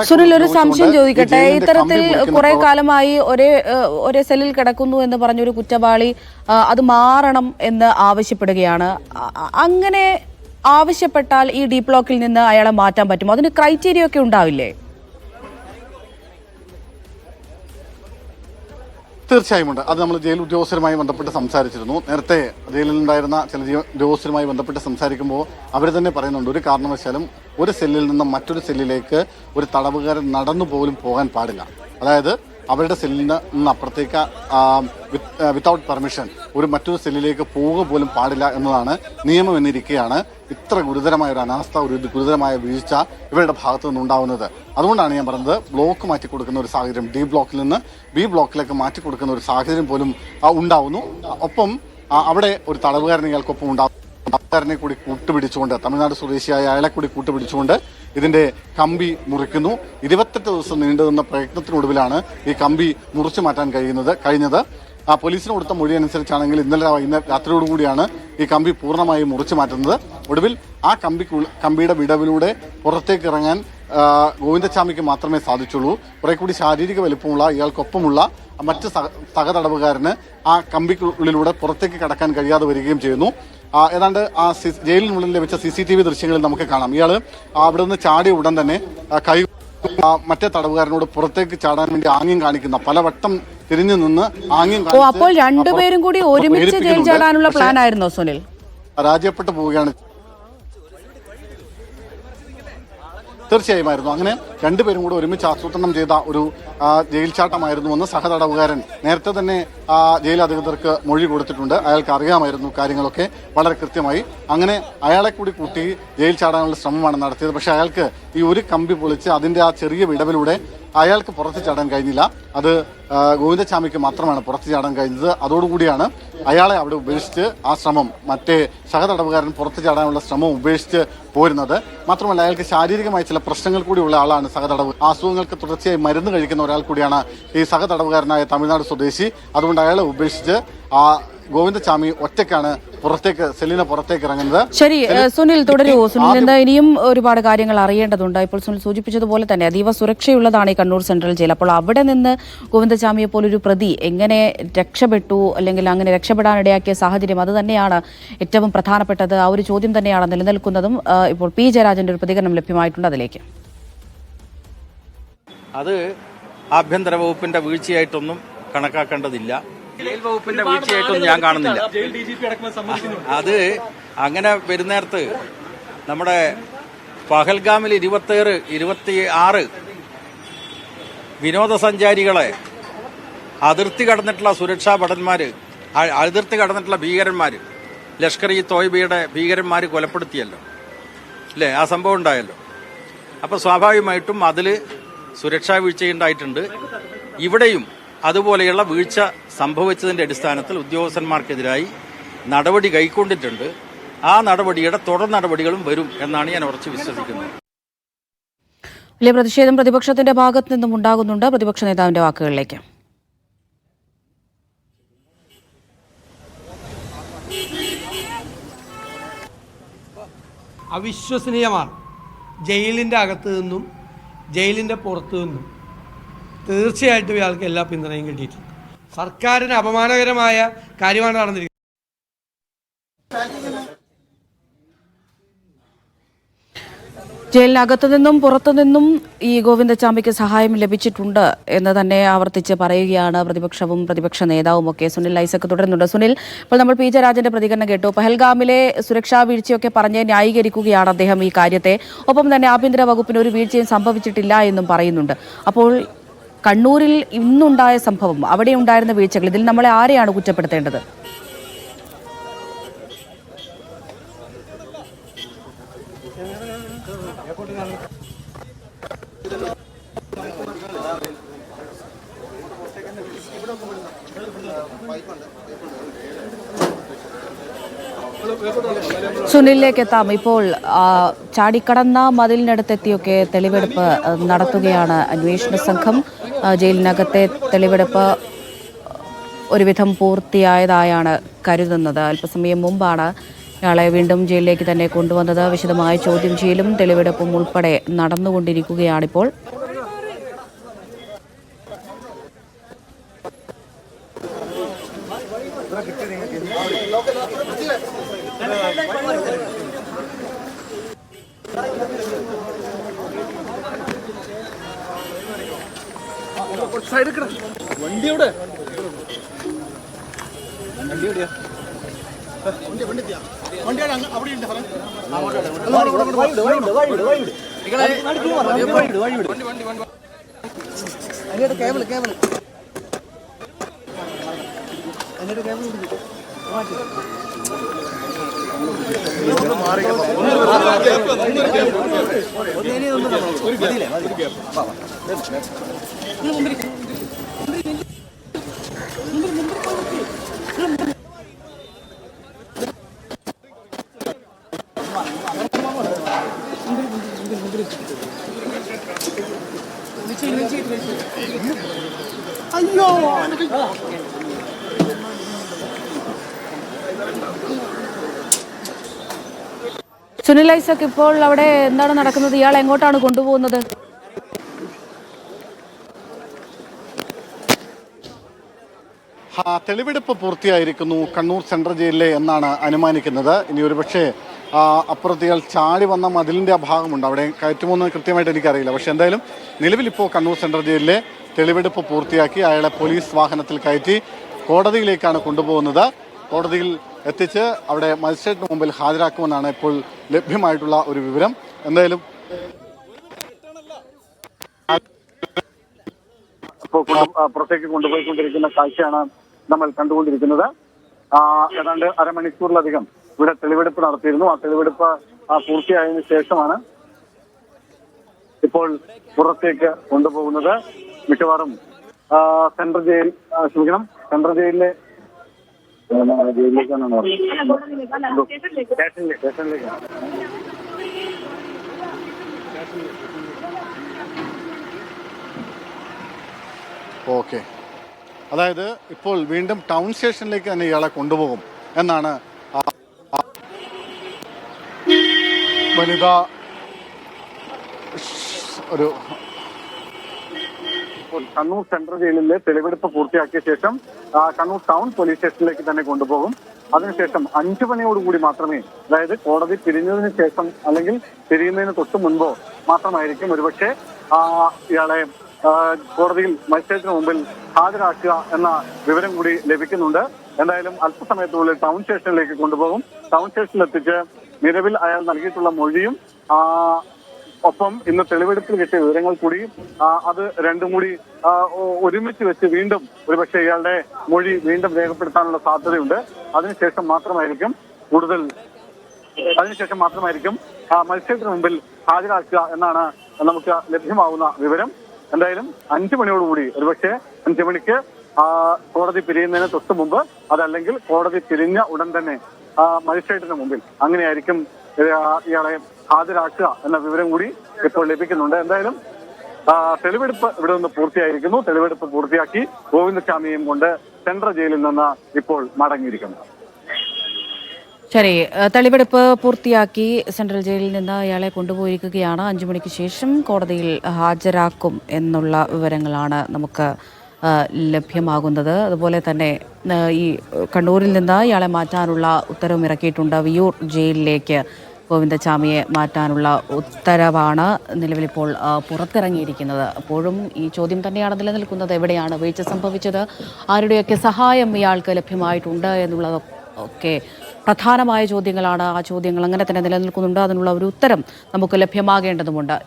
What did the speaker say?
സുനിൽ, ഒരു സംശയം ചോദിക്കട്ടെ. ഇത്തരത്തിൽ കുറെ കാലമായി ഒരേ സെല്ലിൽ കിടക്കുന്നു എന്ന് പറഞ്ഞൊരു കുറ്റവാളി അത് മാറണം എന്ന് ആവശ്യപ്പെടുകയാണ്. അങ്ങനെ ആവശ്യപ്പെട്ടാൽ ഈ ഡി ബ്ലോക്കിൽ നിന്ന് അയാളെ മാറ്റാൻ പറ്റുമോ? അതിന് ക്രൈറ്റീരിയ ഒക്കെ ഉണ്ടാവില്ലേ? തീർച്ചയായും ഉണ്ട്. അത് നമ്മൾ ജയിൽ ഉദ്യോഗസ്ഥരുമായി ബന്ധപ്പെട്ട് സംസാരിച്ചിരുന്നു. നേരത്തെ ജയിലിലുണ്ടായിരുന്ന ചില ഉദ്യോഗസ്ഥരുമായി ബന്ധപ്പെട്ട് സംസാരിക്കുമ്പോൾ അവർ തന്നെ പറയുന്നുണ്ട്, ഒരു കാരണവശാലും ഒരു സെല്ലിൽ നിന്ന് മറ്റൊരു സെല്ലിലേക്ക് ഒരു തടവുകാരൻ നടന്നു പോലും പോകാൻ പാടില്ല. അതായത് അവരുടെ സെല്ലിൽ നിന്ന് അപ്പുറത്തേക്ക് വിത്തൗട്ട് പെർമിഷൻ മറ്റൊരു സെല്ലിലേക്ക് പോവുക പോലും പാടില്ല എന്നതാണ് നിയമം എന്നിരിക്കെയാണ് ഇത്ര ഗുരുതരമായ ഒരു അനാസ്ഥ, ഒരു ഗുരുതരമായ വീഴ്ച ഇവരുടെ ഭാഗത്തു നിന്നുണ്ടാവുന്നത്. അതുകൊണ്ടാണ് ഞാൻ പറഞ്ഞത്, ബ്ലോക്ക് മാറ്റി കൊടുക്കുന്ന ഒരു സാഹചര്യം, ഡി ബ്ലോക്കിൽ നിന്ന് ബി ബ്ലോക്കിലേക്ക് മാറ്റി കൊടുക്കുന്ന ഒരു സാഹചര്യം പോലും ഉണ്ടാവുന്നു. ഒപ്പം അവിടെ ഒരു തടവുകാരൻ ഇയാൾക്കൊപ്പം ഉണ്ടാവും. തടവുകാരനെ കൂടി കൂട്ടുപിടിച്ചുകൊണ്ട്, തമിഴ്നാട് സ്വദേശിയായ അയാളെ കൂടി കൂട്ടുപിടിച്ചുകൊണ്ട് ഇതിന്റെ കമ്പി മുറിക്കുന്നു. 28 ദിവസം നീണ്ടുനിന്ന പ്രയത്നത്തിനൊടുവിലാണ് ഈ കമ്പി മുറിച്ചു മാറ്റാൻ കഴിഞ്ഞത്. പോലീസിന് കൊടുത്ത മൊഴി അനുസരിച്ചാണെങ്കിൽ ഇന്നലെ രാത്രിയോടുകൂടിയാണ് ഈ കമ്പി പൂർണ്ണമായും മുറിച്ചു മാറ്റുന്നത്. ഒടുവിൽ ആ കമ്പിയുടെ വിടവിലൂടെ പുറത്തേക്ക് ഇറങ്ങാൻ ഗോവിന്ദച്ചാമിക്ക് മാത്രമേ സാധിച്ചുള്ളൂ. കുറെ കൂടി ശാരീരിക വലിപ്പമുള്ള ഇയാൾക്കൊപ്പമുള്ള മറ്റ് സഹതടവുകാരന് ആ കമ്പിക്കുള്ളിലൂടെ പുറത്തേക്ക് കടക്കാൻ കഴിയാതെ വരികയും ചെയ്യുന്നു. ഏതാണ്ട് ആ ജയിലിനുള്ളിൽ ലഭിച്ച CCTV ദൃശ്യങ്ങളിൽ നമുക്ക് കാണാം, ഇയാൾ അവിടെ നിന്ന് ചാടിയ ഉടൻ തന്നെ കൈ മറ്റേ തടവുകാരനോട് പുറത്തേക്ക് ചാടാൻ വേണ്ടി ആംഗ്യം കാണിക്കുന്ന, പലവട്ടം തിരിഞ്ഞു നിന്ന് ആംഗ്യം കാണിച്ചു. അപ്പോൾ രണ്ടുപേരും കൂടി ഒരുമിച്ച് ജയിൽ ചാടാനുള്ള പ്ലാൻ ആയിരുന്നോ സുനിൽ? പരാജയപ്പെട്ടു പോവുകയാണ്. തീർച്ചയായുമായിരുന്നു. അങ്ങനെ രണ്ടുപേരും കൂടെ ഒരുമിച്ച് ആസൂത്രണം ചെയ്ത ഒരു ജയിൽ ചാട്ടമായിരുന്നുവെന്ന് സഹതടവുകാരൻ നേരത്തെ തന്നെ ജയിൽ അധികൃതർക്ക് മൊഴി കൊടുത്തിട്ടുണ്ട്. അയാൾക്ക് അറിയാമായിരുന്നു കാര്യങ്ങളൊക്കെ വളരെ കൃത്യമായി. അങ്ങനെ അയാളെ കൂടി കൂട്ടി ജയിൽ ചാടാനുള്ള ശ്രമമാണ് നടത്തിയത്. പക്ഷെ അയാൾക്ക് ഈ ഒരു കമ്പി പൊളിച്ച് അതിന്റെ ആ ചെറിയ വിടവിലൂടെ അയാൾക്ക് പുറത്ത് ചാടാൻ കഴിഞ്ഞില്ല. അത് ഗോവിന്ദച്ചാമിക്ക് മാത്രമാണ് പുറത്ത് ചാടാൻ കഴിഞ്ഞത്. അതോടുകൂടിയാണ് അയാളെ അവിടെ ഉപേക്ഷിച്ച് ആ ശ്രമം, മറ്റേ സഹതടവുകാരൻ പുറത്ത് ചാടാനുള്ള ശ്രമം ഉപേക്ഷിച്ച് പോരുന്നത്. മാത്രമല്ല അയാൾക്ക് ശാരീരികമായ ചില പ്രശ്നങ്ങൾ കൂടിയുള്ള ആളാണ് സഹതടവ്. അസുഖങ്ങൾക്ക് തുടർച്ചയായി മരുന്ന് കഴിക്കുന്ന ഒരാൾ കൂടിയാണ് ഈ സഹതടവുകാരനായ തമിഴ്നാട് സ്വദേശി. അതുകൊണ്ട് അയാളെ ഉപേക്ഷിച്ച് ആ ഗോവിന്ദച്ചാമി ഒറ്റയ്ക്കാണ് സെല്ലിന് പുറത്തേക്ക് ഇറങ്ങുന്നത്. ശരി സുനിൽ, തുടരൂ. സുനിൽ, ഇനിയും ഒരുപാട് കാര്യങ്ങൾ അറിയേണ്ടതുണ്ട്. ഇപ്പോൾ സുനിൽ സൂചിപ്പിച്ചതുപോലെ തന്നെ അതീവ സുരക്ഷയുള്ളതാണ് ഈ കണ്ണൂർ സെൻട്രൽ ജയിൽ. അപ്പോൾ അവിടെ നിന്ന് ഗോവിന്ദച്ചാമിയെ പോലൊരു പ്രതി എങ്ങനെ രക്ഷപ്പെട്ടു, അല്ലെങ്കിൽ അങ്ങനെ രക്ഷപ്പെടാനിടയാക്കിയ സാഹചര്യം, അത് തന്നെയാണ് ഏറ്റവും പ്രധാനപ്പെട്ടത്. ആ ഒരു ചോദ്യം തന്നെയാണ് നിലനിൽക്കുന്നതും. ഇപ്പോൾ പി ജയരാജന്റെ ഒരു പ്രതികരണം ലഭ്യമായിട്ടുണ്ട്, അതിലേക്ക്. അത് ആഭ്യന്തര വകുപ്പിന്റെ വീഴ്ചയായിട്ടൊന്നും കണക്കാക്കേണ്ടതില്ല. ജയിൽ വകുപ്പിന്റെ വീഴ്ചയായിട്ടൊന്നും ഞാൻ കാണുന്നില്ല. അത് അങ്ങനെ വരുന്നേരത്ത് നമ്മുടെ പഹൽഗാമിൽ 26 വിനോദസഞ്ചാരികളെ അതിർത്തി കടന്നിട്ടുള്ള സുരക്ഷാ ഭടന്മാര്, അതിർത്തി കടന്നിട്ടുള്ള ഭീകരന്മാര്, ലഷ്കർ-ഇ തോയ്ബയുടെ ഭീകരന്മാര് കൊലപ്പെടുത്തിയല്ലോ അല്ലേ? ആ സംഭവം ഉണ്ടായല്ലോ. അപ്പൊ സ്വാഭാവികമായിട്ടും അതിൽ സുരക്ഷാ വീഴ്ചയുണ്ടായിട്ടുണ്ട്. ഇവിടെയും അതുപോലെയുള്ള വീഴ്ച സംഭവിച്ചതിന്റെ അടിസ്ഥാനത്തിൽ ഉദ്യോഗസ്ഥന്മാർക്കെതിരായി നടപടി കൈക്കൊണ്ടിട്ടുണ്ട്. ആ നടപടിയുടെ തുടർ നടപടികളും വരും എന്നാണ് ഞാൻ ഉറച്ചു വിശ്വസിക്കുന്നത്. വലിയ പ്രതിഷേധം പ്രതിപക്ഷത്തിന്റെ ഭാഗത്തു നിന്നും ഉണ്ടാകുന്നുണ്ട്. പ്രതിപക്ഷ നേതാവിന്റെ വാക്കുകളിലേക്ക്. അവിശ്വസനീയമാണ്. ജയിലിന്റെ അകത്തു നിന്നും ജയിലിന്റെ പുറത്തു നിന്നും തീർച്ചയായിട്ടും ഇയാൾക്ക് എല്ലാ പിന്തുണയും കിട്ടിയിട്ടുണ്ട്. സർക്കാരിന് അപമാനകരമായ കാര്യമാണ് നടന്നിരിക്കുന്നത്. ജയിലിനകത്തു നിന്നും പുറത്തു നിന്നും ഈ ഗോവിന്ദച്ചാമിക്ക് സഹായം ലഭിച്ചിട്ടുണ്ട് എന്ന് തന്നെ ആവർത്തിച്ച് പറയുകയാണ് പ്രതിപക്ഷവും പ്രതിപക്ഷ നേതാവും ഒക്കെ. സുനിൽ ഐസക് തുടരുന്നുണ്ട്. സുനിൽ, ഇപ്പോൾ നമ്മൾ പി ജയരാജന്റെ പ്രതികരണം കേട്ടു. പഹൽഗാമിലെ സുരക്ഷാ വീഴ്ചയൊക്കെ പറഞ്ഞ് ന്യായീകരിക്കുകയാണ് അദ്ദേഹം ഈ കാര്യത്തെ. ഒപ്പം തന്നെ ആഭ്യന്തര വകുപ്പിന് ഒരു വീഴ്ചയും സംഭവിച്ചിട്ടില്ല എന്നും പറയുന്നുണ്ട്. അപ്പോൾ കണ്ണൂരിൽ ഇന്നുണ്ടായ സംഭവം, അവിടെ ഉണ്ടായിരുന്ന വീഴ്ചകൾ, ഇതിൽ നമ്മളെ ആരെയാണ് കുറ്റപ്പെടുത്തേണ്ടത്? സുനിലിലേക്ക് എത്താം. ഇപ്പോൾ ചാടിക്കടന്ന മതിലിനടുത്തെത്തിയൊക്കെ തെളിവെടുപ്പ് നടത്തുകയാണ് അന്വേഷണ സംഘം. ജയിലിനകത്തെ തെളിവെടുപ്പ് ഒരുവിധം പൂർത്തിയായതായാണ് കരുതുന്നത്. അല്പസമയം മുമ്പാണ് ഇയാളെ വീണ്ടും ജയിലിലേക്ക് തന്നെ കൊണ്ടുവന്നത്. വിശദമായ ചോദ്യം ചെയ്യലും തെളിവെടുപ്പും ഉൾപ്പെടെ നടന്നുകൊണ്ടിരിക്കുകയാണിപ്പോൾ. വണ്ടിയുടെ സുനിൽ ഐസക്, ഇപ്പോൾ അവിടെ എന്താണ് നടക്കുന്നത്? ഇയാൾ എങ്ങോട്ടാണ് കൊണ്ടുപോകുന്നത്? തെളിവെടുപ്പ് പൂർത്തിയായിരിക്കുന്നു കണ്ണൂർ സെൻട്രൽ ജയിലിലെ എന്നാണ് അനുമാനിക്കുന്നത്. ഇനി ഒരുപക്ഷെ അപ്പുറത്ത് ഇയാൾ ചാടി വന്ന മതിലിൻ്റെ ഭാഗമുണ്ട്, അവിടെ കയറ്റുമോന്ന് കൃത്യമായിട്ട് എനിക്കറിയില്ല. പക്ഷേ എന്തായാലും നിലവിലിപ്പോൾ കണ്ണൂർ സെൻട്രൽ ജയിലിലെ തെളിവെടുപ്പ് പൂർത്തിയാക്കി അയാളെ പോലീസ് വാഹനത്തിൽ കയറ്റി കോടതിയിലേക്കാണ് കൊണ്ടുപോകുന്നത്. കോടതിയിൽ എത്തിച്ച് അവിടെ മജിസ്ട്രേറ്റിന് മുമ്പിൽ ഹാജരാക്കുമെന്നാണ് ഇപ്പോൾ ലഭ്യമായിട്ടുള്ള ഒരു വിവരം. എന്തായാലും പുറത്തേക്ക് കൊണ്ടുപോയിക്കൊണ്ടിരിക്കുന്ന കാഴ്ചയാണ് നമ്മൾ കണ്ടുകൊണ്ടിരിക്കുന്നത്. ഏതാണ്ട് അരമണിക്കൂറിലധികം ഇവിടെ തെളിവെടുപ്പ് നടത്തിയിരുന്നു. ആ തെളിവെടുപ്പ് പൂർത്തിയായതിനു ശേഷമാണ് ഇപ്പോൾ പുറത്തേക്ക് കൊണ്ടുപോകുന്നത്. മിക്കവാറും സെൻട്രൽ ജയിൽ സെൻട്രൽ ജയിലിലെ ജയിലിലേക്കാണ് സ്റ്റേഷനിലേക്കാണ്. ഓക്കെ, അതായത് ഇപ്പോൾ വീണ്ടും ടൗൺ സ്റ്റേഷനിലേക്ക് തന്നെ ഇയാളെ കൊണ്ടുപോകും എന്നാണ് വനിതാ ഒരു കണ്ണൂർ സെൻട്രൽ ജയിലിലെ തെളിവെടുപ്പ് പൂർത്തിയാക്കിയ ശേഷം കണ്ണൂർ ടൗൺ പോലീസ് സ്റ്റേഷനിലേക്ക് തന്നെ കൊണ്ടുപോകും. അതിനുശേഷം 5 മണിയോടുകൂടി മാത്രമേ, അതായത് കോടതി പിരിഞ്ഞതിന് ശേഷം അല്ലെങ്കിൽ പിരിയുന്നതിന് തൊട്ട് മുൻപോ മാത്രമായിരിക്കും ഒരുപക്ഷെ ഇയാളെ കോടതിയിൽ മജിസ്ട്രേറ്റിന് മുമ്പിൽ ഹാജരാക്കുക എന്ന വിവരം കൂടി ലഭിക്കുന്നുണ്ട്. എന്തായാലും അല്പസമയത്തിനുള്ളിൽ ടൗൺ സ്റ്റേഷനിലേക്ക് കൊണ്ടുപോകും. ടൗൺ സ്റ്റേഷനിൽ എത്തിച്ച് നിലവിൽ അയാൾ നൽകിയിട്ടുള്ള മൊഴിയും ഒപ്പം ഇന്ന് തെളിവെടുപ്പിൽ കിട്ടിയ വിവരങ്ങൾ കൂടി അത് രണ്ടും കൂടി ഒരുമിച്ച് വെച്ച് വീണ്ടും ഒരുപക്ഷെ ഇയാളുടെ മൊഴി വീണ്ടും രേഖപ്പെടുത്താനുള്ള സാധ്യതയുണ്ട്. അതിനുശേഷം മാത്രമായിരിക്കും മജിസ്ട്രേറ്റിന് മുമ്പിൽ ഹാജരാക്കുക എന്നാണ് നമുക്ക് ലഭ്യമാവുന്ന വിവരം. എന്തായാലും 5 മണിയോടുകൂടി, ഒരുപക്ഷെ 5 മണിക്ക് കോടതി പിരിയുന്നതിന് തൊട്ട് മുമ്പ്, അതല്ലെങ്കിൽ കോടതി പിരിഞ്ഞ ഉടൻ തന്നെ മജിസ്ട്രേറ്റിന് മുമ്പിൽ അങ്ങനെയായിരിക്കും ഇയാളെ ഹാജരാക്കുക എന്ന വിവരം കൂടി ഇപ്പോൾ ലഭിക്കുന്നുണ്ട്. എന്തായാലും തെളിവെടുപ്പ് ഇവിടെ നിന്ന് പൂർത്തിയായിരിക്കുന്നു. തെളിവെടുപ്പ് പൂർത്തിയാക്കി ഗോവിന്ദസ്വാമിയെയും കൊണ്ട് സെൻട്രൽ ജയിലിൽ നിന്ന് ഇപ്പോൾ മടങ്ങിയിരിക്കുന്നു. ശരി, തെളിവെടുപ്പ് പൂർത്തിയാക്കി സെൻട്രൽ ജയിലിൽ നിന്ന് ഇയാളെ കൊണ്ടുപോയിരിക്കുകയാണ്. 5 മണിക്ക് ശേഷം കോടതിയിൽ ഹാജരാക്കും എന്നുള്ള വിവരങ്ങളാണ് നമുക്ക് ലഭ്യമാകുന്നത്. അതുപോലെ തന്നെ ഈ കണ്ണൂരിൽ നിന്ന് ഇയാളെ മാറ്റാനുള്ള ഉത്തരവും ഇറക്കിയിട്ടുണ്ട്. വിയൂർ ജയിലിലേക്ക് ഗോവിന്ദചാമിയെ മാറ്റാനുള്ള ഉത്തരവാണ് നിലവിലിപ്പോൾ പുറത്തിറങ്ങിയിരിക്കുന്നത്. അപ്പോഴും ഈ ചോദ്യം തന്നെയാണ് നിലനിൽക്കുന്നത്. എവിടെയാണ് വീഴ്ച സംഭവിച്ചത്, ആരുടെയൊക്കെ സഹായം ഇയാൾക്ക് ലഭ്യമായിട്ടുണ്ട് എന്നുള്ളതൊക്കെ പ്രധാനമായ ചോദ്യങ്ങളാണ്. ആ ചോദ്യങ്ങൾ അങ്ങനെ തന്നെ നിലനിൽക്കുന്നുണ്ട്. അതിനുള്ള ഒരു ഉത്തരം നമുക്ക് ലഭ്യമാകേണ്ടതുണ്ട്.